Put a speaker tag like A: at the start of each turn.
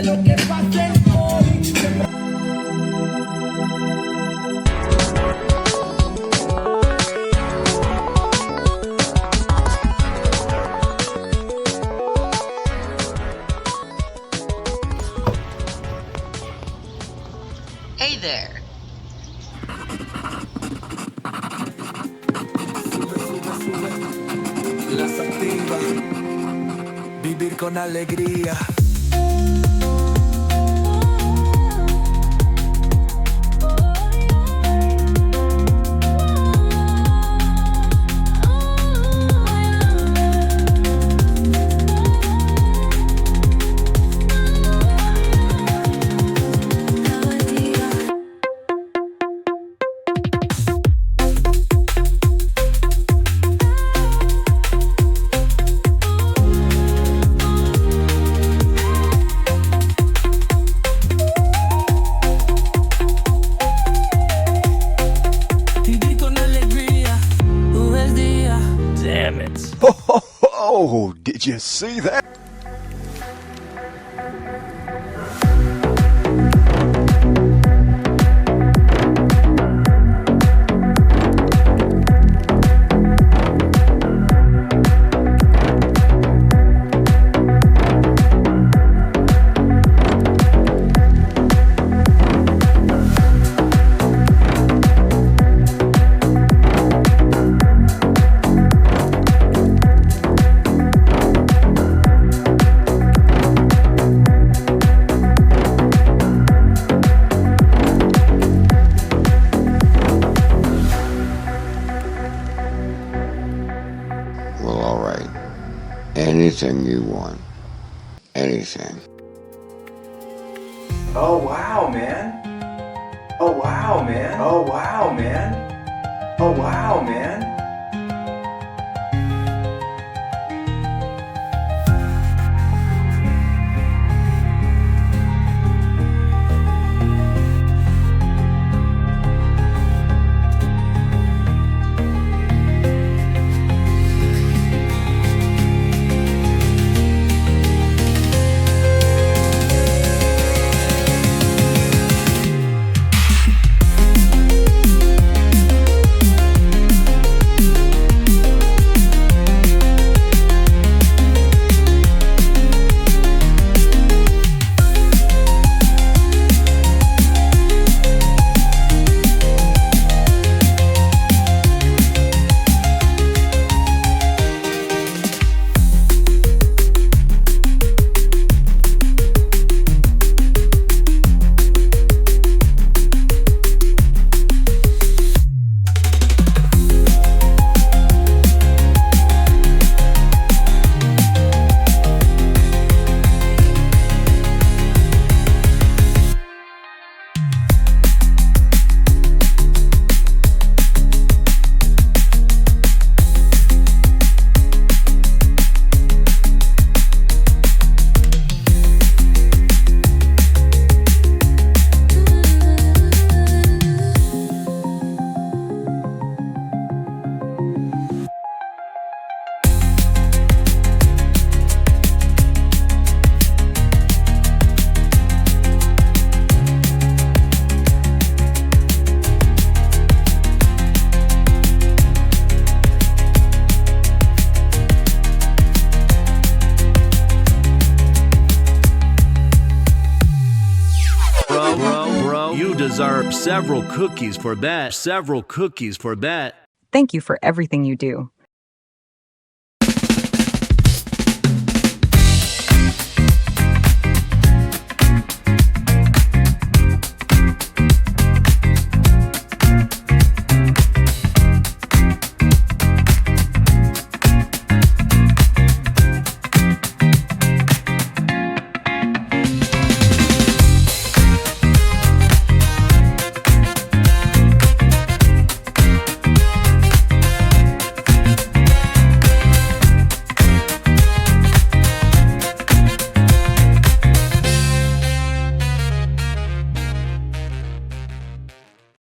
A: pase lo que pase hoy.
B: Hey there.
C: Las activa, vivir con alegría.
D: Oh, did you see that?
E: Well, all right. Anything you want. Anything.
F: Oh wow, man. Oh wow, man. Oh wow, man. Oh wow, man.
G: You deserve several cookies for that. Several cookies for that.
H: Thank you for everything you do.